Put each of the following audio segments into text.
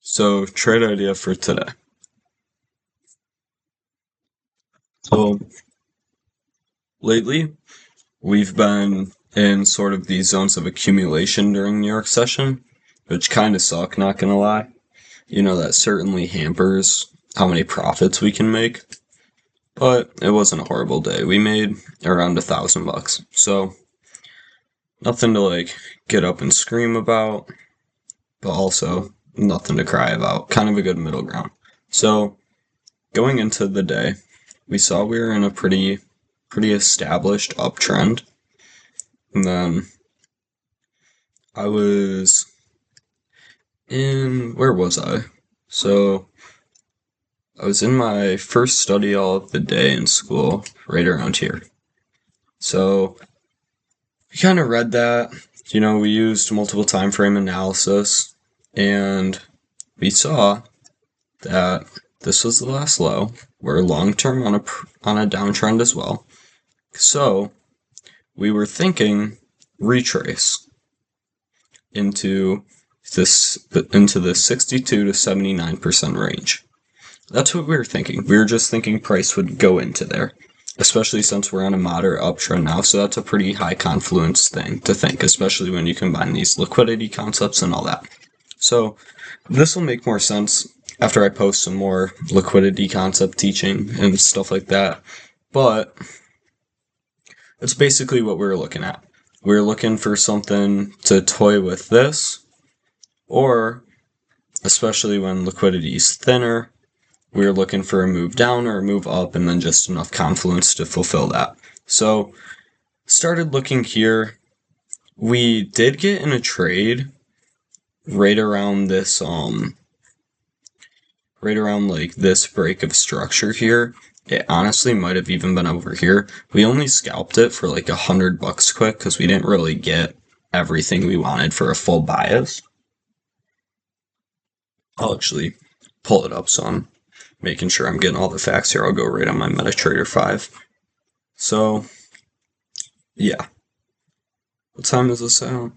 So, trade idea for today. So, lately, we've been in sort of these zones of accumulation during New York session, which kind of suck, not gonna lie. That certainly hampers how many profits we can make, but it wasn't a horrible day. We made around $1,000, so nothing to get up and scream about, but also nothing to cry about. Kind of a good middle ground. So, going into the day, we saw we were in a pretty established uptrend. And then I was where was I? So I was in my first study all of the day in school, right around here. So we kind of read that. We used multiple time frame analysis, and we saw that this was the last low. We're long term on a downtrend as well. So we were thinking retrace into the 62 to 79% range. That's what we were thinking. We were just thinking price would go into there, especially since we're on a moderate uptrend now. So that's a pretty high confluence thing to think, especially when you combine these liquidity concepts and all that. So this will make more sense after I post some more liquidity concept teaching and stuff like that. But it's basically what we were looking at. We were looking for something to toy with this, or especially when liquidity is thinner, we were looking for a move down or a move up and then just enough confluence to fulfill that. So started looking here. We did get in a trade right around this this break of structure here. It honestly might have even been over here. We only scalped it for $100 quick because we didn't really get everything we wanted for a full bias. I'll actually pull it up so I'm making sure I'm getting all the facts here. I'll go right on my MetaTrader 5. So, yeah. What time is this out?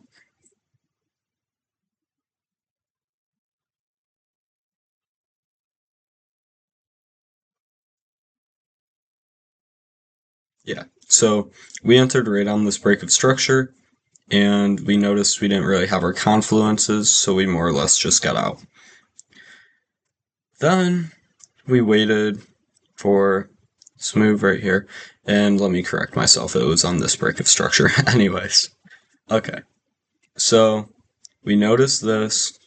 Yeah, so we entered right on this break of structure, and we noticed we didn't really have our confluences, so we more or less just got out. Then we waited for this move right here, and let me correct myself, it was on this break of structure. Anyways, okay, so we noticed this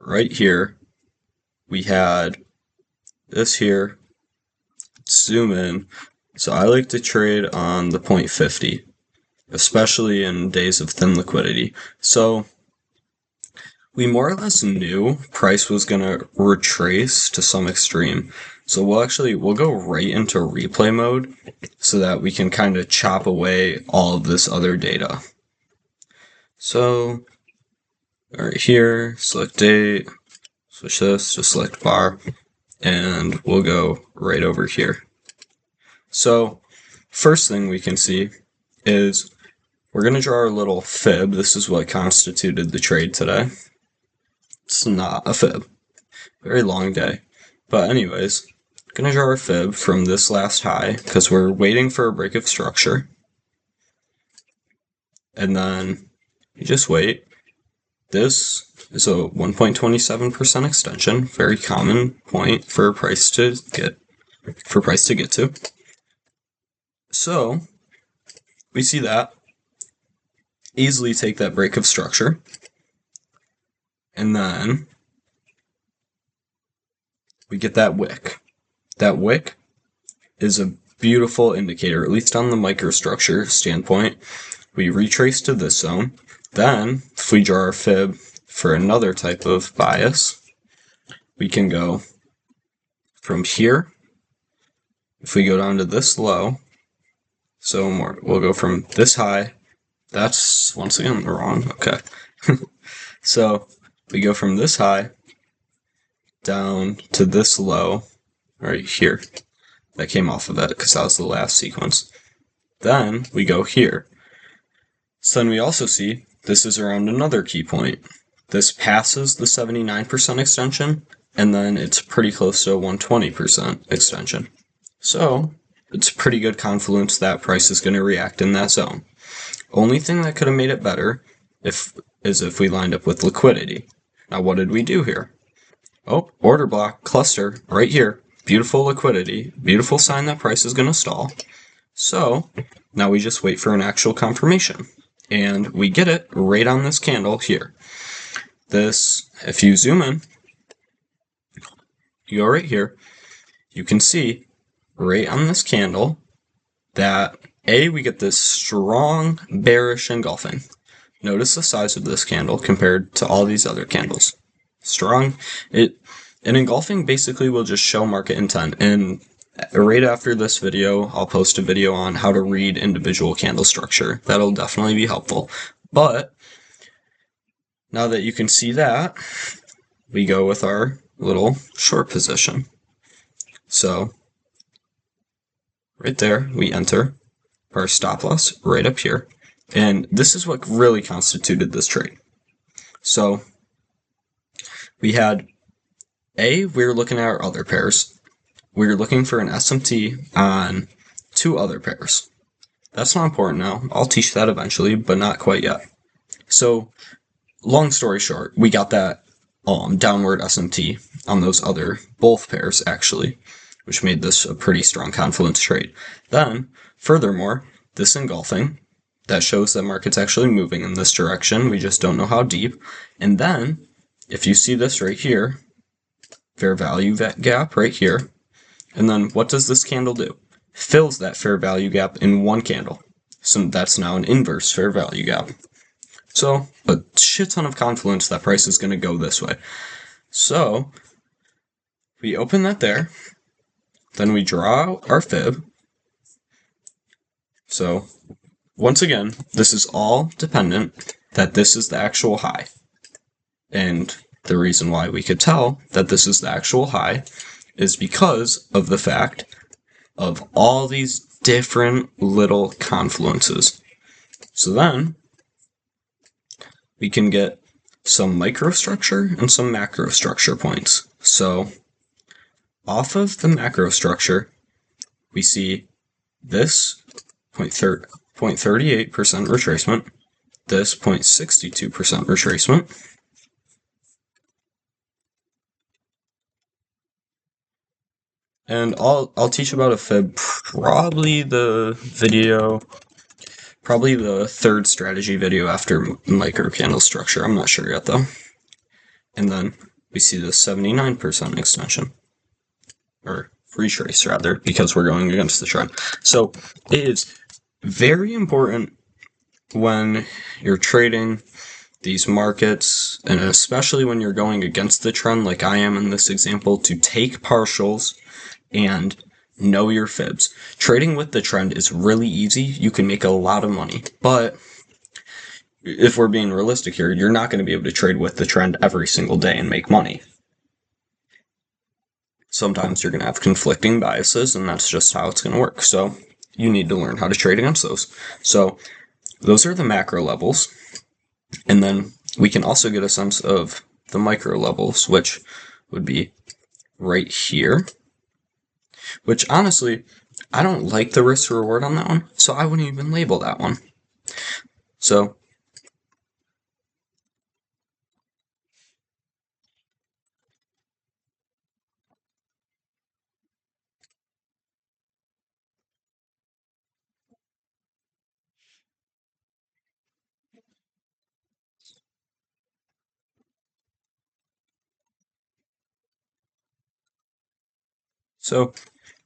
right here. We had this here, zoom in. So I like to trade on the 0.50, especially in days of thin liquidity. So we more or less knew price was going to retrace to some extreme. So we'll go right into replay mode so that we can kind of chop away all of this other data. So right here, select date, switch this to select bar, and we'll go right over here. So first thing we can see is we're going to draw our little fib. This is what constituted the trade today. It's not a fib. Very long day. But anyways, going to draw our fib from this last high because we're waiting for a break of structure. And then you just wait. This is a 1.27% extension, very common point for price to get to. So we see that. Easily take that break of structure. And then we get that wick. That wick is a beautiful indicator, at least on the microstructure standpoint. We retrace to this zone. Then, if we draw our fib for another type of bias, we can go from here. If we go down to this low, so we'll go from this high. That's once again wrong. Okay. So we go from this high down to this low right here. That came off of it because that was the last sequence. Then we go here. So then we also see this is around another key point. this passes the 79% extension, and then it's pretty close to a 120% extension. So it's a pretty good confluence that price is going to react in that zone. Only thing that could have made it better is if we lined up with liquidity. Now what did we do here? Oh, order block, cluster, right here. Beautiful liquidity, beautiful sign that price is going to stall. So now we just wait for an actual confirmation. And we get it right on this candle here. This, if you zoom in, you go right here, you can see right on this candle that we get this strong bearish engulfing. Notice the size of this candle compared to all these other candles. Strong. An engulfing basically will just show market intent, and right after this video, I'll post a video on how to read individual candle structure. That'll definitely be helpful. But now that you can see that, we go with our little short position. So right there, we enter our stop loss right up here. And this is what really constituted this trade. So we had we were looking at our other pairs. We were looking for an SMT on two other pairs. That's not important now. I'll teach that eventually, but not quite yet. So long story short, we got that downward SMT on those other both pairs actually, which made this a pretty strong confluence trade. Then, furthermore, this engulfing, that shows that market's actually moving in this direction. We just don't know how deep. And then, if you see this right here, fair value gap right here, and then what does this candle do? Fills that fair value gap in one candle. So that's now an inverse fair value gap. So a shit ton of confluence that price is going to go this way. So we open that there, then we draw our fib. So once again, this is all dependent that this is the actual high. And the reason why we could tell that this is the actual high is because of the fact of all these different little confluences. So then we can get some microstructure and some macrostructure points. So off of the macrostructure, we see this 0.38% retracement, this 0.62% retracement, and I'll teach about a fib probably the third strategy video after micro candle structure. I'm not sure yet though. And then we see the 79% extension, or retrace rather, because we're going against the trend. So it is very important when you're trading these markets, and especially when you're going against the trend like I am in this example, to take partials and know your fibs. Trading with the trend is really easy. You can make a lot of money, but if we're being realistic here, you're not going to be able to trade with the trend every single day and make money. Sometimes you're going to have conflicting biases, and that's just how it's going to work. So you need to learn how to trade against those. So those are the macro levels. And then we can also get a sense of the micro levels, which would be right here. Which honestly, I don't like the risk reward on that one, so I wouldn't even label that one. So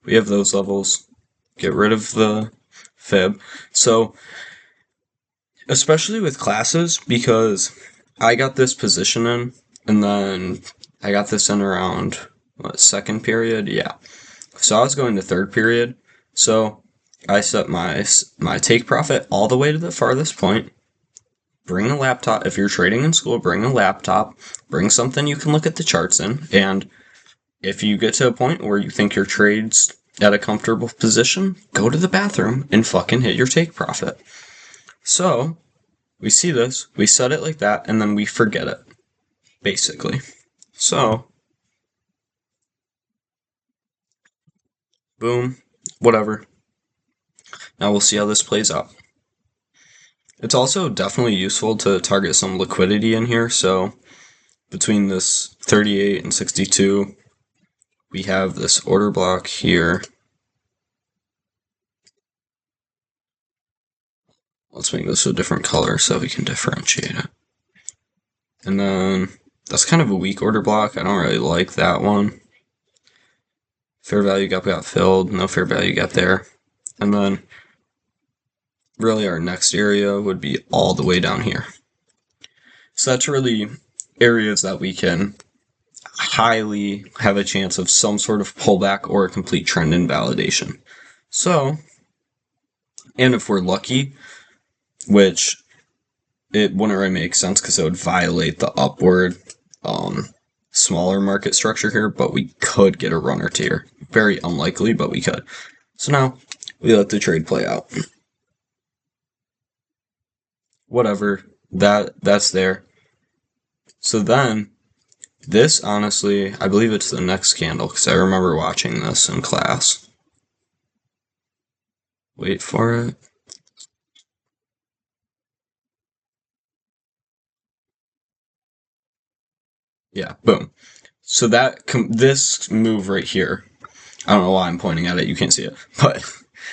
we have those levels. Get rid of the fib. So especially with classes, because I got this position in, and then I got this in around, second period? Yeah. So I was going to third period. So I set my take profit all the way to the farthest point. Bring a laptop. If you're trading in school, bring a laptop. Bring something you can look at the charts in. And if you get to a point where you think your trade's at a comfortable position, go to the bathroom and fucking hit your take profit. So we see this, we set it like that, and then we forget it. basically. So, boom, whatever. Now we'll see how this plays out. It's also definitely useful to target some liquidity in here. So between this 38 and 62, we have this order block here. Let's make this a different color so we can differentiate it. And then that's kind of a weak order block. I don't really like that one. Fair value gap got filled, no fair value gap there. And then really our next area would be all the way down here. So that's really areas that we can highly have a chance of some sort of pullback or a complete trend invalidation. So, and if we're lucky, which it wouldn't really make sense because it would violate the upward smaller market structure here, but we could get a run or two here. Very unlikely, but we could. So now we let the trade play out. Whatever, that's there. So then this, honestly, I believe it's the next candle because I remember watching this in class. Wait for it. Yeah, boom. So that this move right here, I don't know why I'm pointing at it, you can't see it, but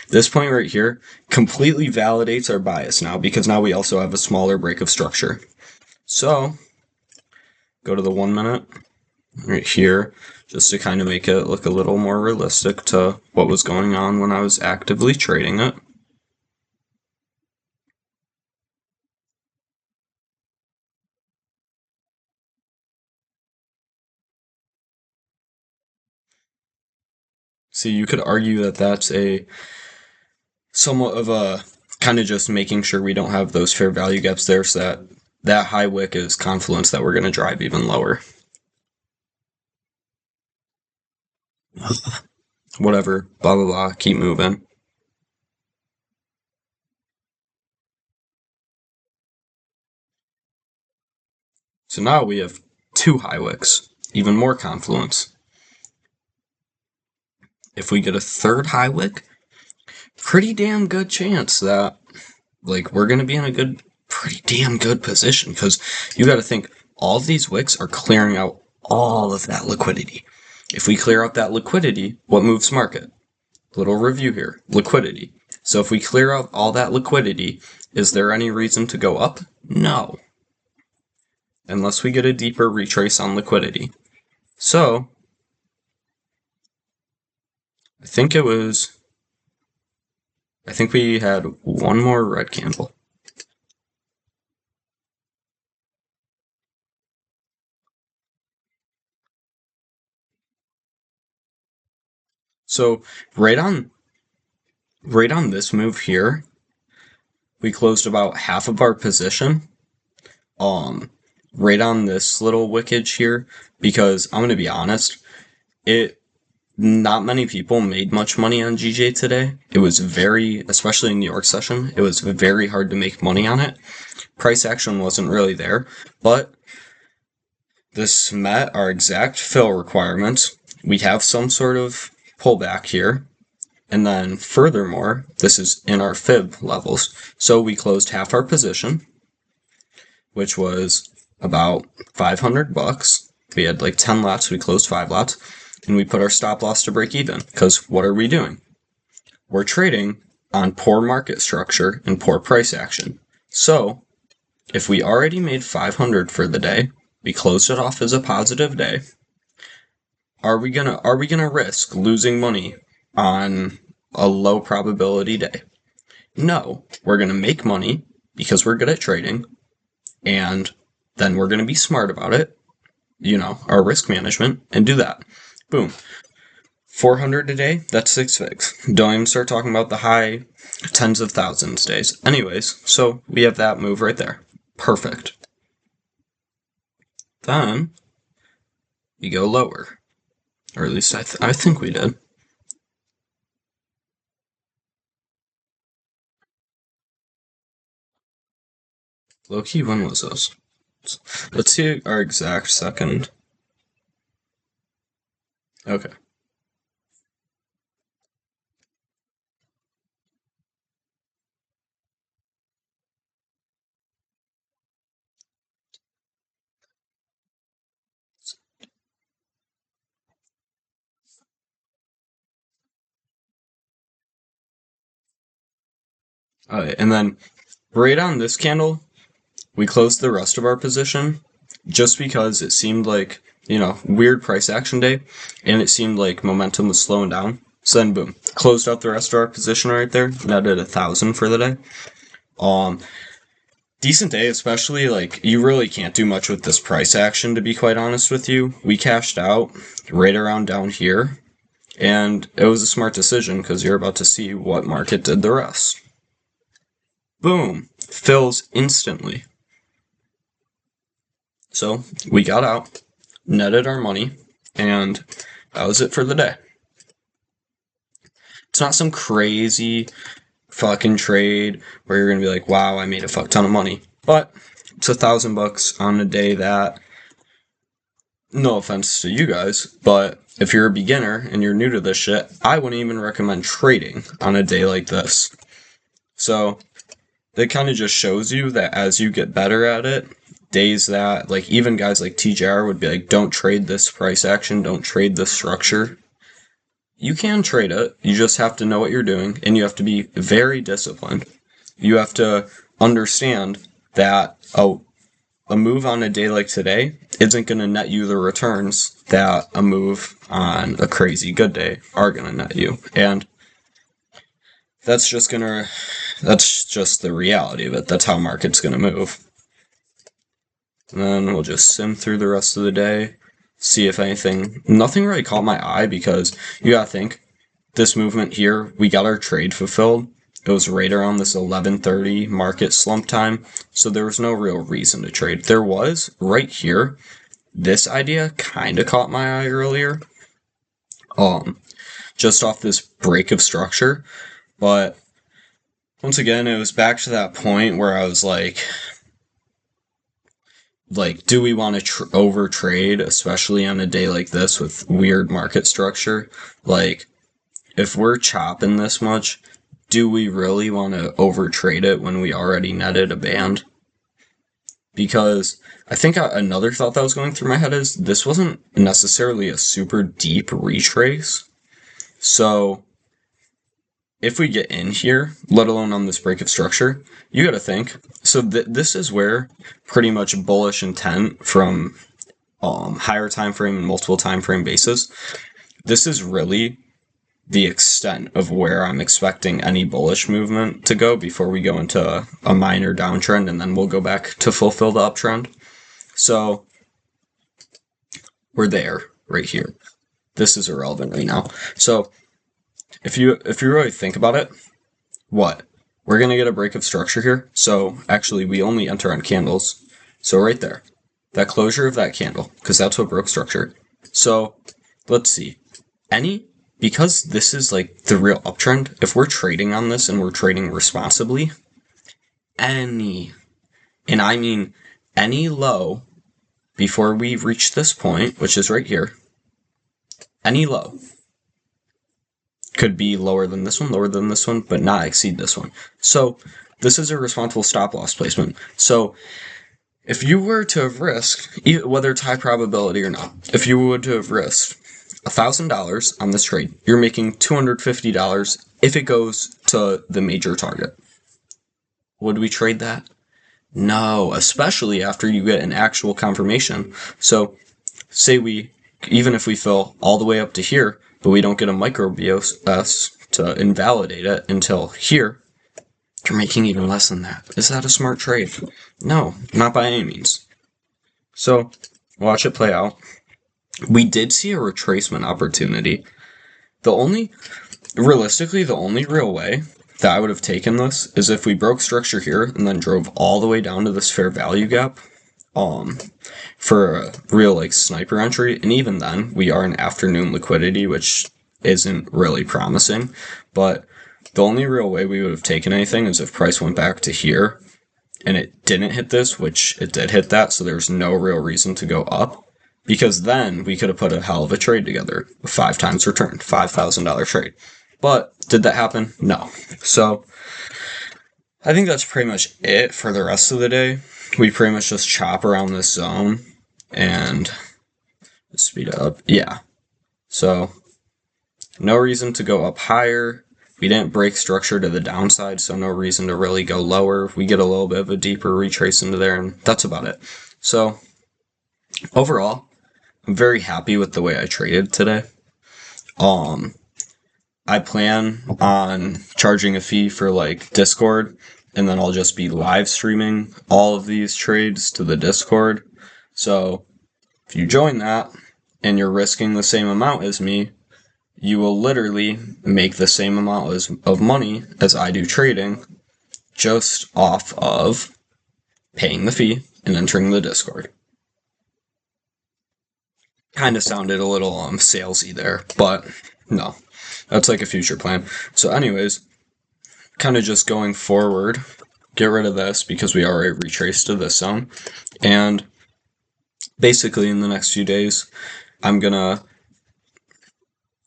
this point right here completely validates our bias now because now we also have a smaller break of structure. So go to the 1 minute right here just to kind of make it look a little more realistic to what was going on when I was actively trading it. See, you could argue that that's a somewhat of a kind of just making sure we don't have those fair value gaps there so that that high wick is confluence that we're going to drive even lower. Whatever, blah, blah, blah, keep moving. So now we have two high wicks, even more confluence. If we get a third high wick, pretty damn good chance that like we're going to be in a pretty damn good position because you got to think all of these wicks are clearing out all of that liquidity. If we clear out that liquidity, what moves market? Little review here, liquidity. So if we clear out all that liquidity, is there any reason to go up? No. Unless we get a deeper retrace on liquidity. So, I think we had one more red candle. So, right on this move here, we closed about half of our position. Right on this little wickage here, because I'm gonna be honest, not many people made much money on GJ today. It was especially in New York session, it was very hard to make money on it. Price action wasn't really there, but this met our exact fill requirements. We have some sort of pullback here. And then furthermore, this is in our fib levels. So we closed half our position, which was about 500 bucks. We had like 10 lots, we closed 5 lots, and we put our stop loss to break even. Because what are we doing? We're trading on poor market structure and poor price action. So if we already made 500 for the day, we closed it off as a positive day. Are we gonna risk losing money on a low probability day? No, we're gonna make money because we're good at trading, and then we're gonna be smart about it, our risk management, and do that. Boom. 400 a day, that's 6 figs. Don't even start talking about the high tens of thousands days. Anyways, so we have that move right there. Perfect. Then we go lower. Or at least I think we did. Low-key, when was this? Let's see our exact second. Okay. Alright, and then right on this candle, we closed the rest of our position just because it seemed like, weird price action day, and it seemed like momentum was slowing down. So then, boom, closed out the rest of our position right there. Netted 1,000 for the day. Decent day, especially like you really can't do much with this price action. To be quite honest with you, we cashed out right around down here, and it was a smart decision because you're about to see what market did the rest. Boom, fills instantly. So we got out, netted our money, and that was it for the day. It's not some crazy fucking trade where you're gonna be like, wow, I made a fuck ton of money. But it's $1,000 on a day that, no offense to you guys, but if you're a beginner and you're new to this shit, I wouldn't even recommend trading on a day like this. So it kind of just shows you that as you get better at it, days that, like, even guys like TJR would be like, don't trade this price action, don't trade this structure. You can trade it, you just have to know what you're doing, and you have to be very disciplined. You have to understand that a move on a day like today isn't going to net you the returns that a move on a crazy good day are going to net you. And that's just the reality of it. That's how market's going to move. And then we'll just sim through the rest of the day, see if nothing really caught my eye because you gotta think, this movement here, we got our trade fulfilled. It was right around this 11:30 market slump time, so there was no real reason to trade. There was, right here, this idea kind of caught my eye earlier, just off this break of structure, but once again, it was back to that point where I was like, do we want to over trade, especially on a day like this with weird market structure? Like, if we're chopping this much, do we really want to over trade it when we already netted a band? Because I think another thought that was going through my head is this wasn't necessarily a super deep retrace. So if we get in here, let alone on this break of structure, you got to think. So this is where pretty much bullish intent from higher time frame and multiple time frame basis. This is really the extent of where I'm expecting any bullish movement to go before we go into a minor downtrend, and then we'll go back to fulfill the uptrend. So we're there right here. This is irrelevant right now. So if you really think about it, we're going to get a break of structure here. So actually we only enter on candles. So right there, that closure of that candle, because that's what broke structure. So let's see, because this is like the real uptrend, if we're trading on this and we're trading responsibly, and I mean any low before we reach this point, which is right here, any low could be lower than this one, but not exceed this one. So this is a responsible stop loss placement. So if you were to have risked, whether it's high probability or not, if you were to have risked $1,000 on this trade, you're making $250 if it goes to the major target. Would we trade that? No, especially after you get an actual confirmation. So say even if we fill all the way up to here, but we don't get a micro BOS to invalidate it until here, you're making even less than that. Is that a smart trade? No, not by any means. So watch it play out. We did see a retracement opportunity. Realistically, the only real way that I would have taken this is if we broke structure here and then drove all the way down to this fair value gap for a real sniper entry, and even then we are in afternoon liquidity, which isn't really promising. But the only real way we would have taken anything is if price went back to here and it didn't hit this, which it did hit that, so there's no real reason to go up, because then we could have put a hell of a trade together, a 5 times return, $5,000 trade. But did that happen? No. So I think that's pretty much it for the rest of the day. We pretty much just chop around this zone and speed it up. Yeah. So no reason to go up higher. We didn't break structure to the downside, so no reason to really go lower. We get a little bit of a deeper retrace into there, and that's about it. So overall, I'm very happy with the way I traded today. I plan on charging a fee for like Discord, and then I'll just be live streaming all of these trades to the Discord. So if you join that and you're risking the same amount as me, you will literally make the same amount of money as I do trading, just off of paying the fee and entering the Discord. Kind of sounded a little salesy there, but no, that's like a future plan. So anyways, kind of just going forward, get rid of this because we already retraced to this zone, and basically in the next few days,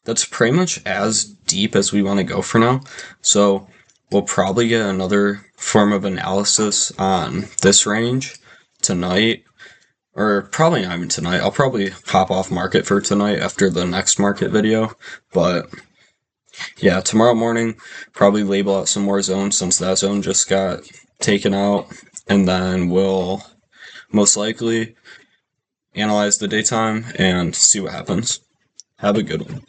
that's pretty much as deep as we want to go for now. So we'll probably get another form of analysis on this range tonight, or probably not even tonight. I'll probably pop off market for tonight after the next market video. But yeah, tomorrow morning, probably label out some more zones since that zone just got taken out. And then we'll most likely analyze the daytime and see what happens. Have a good one.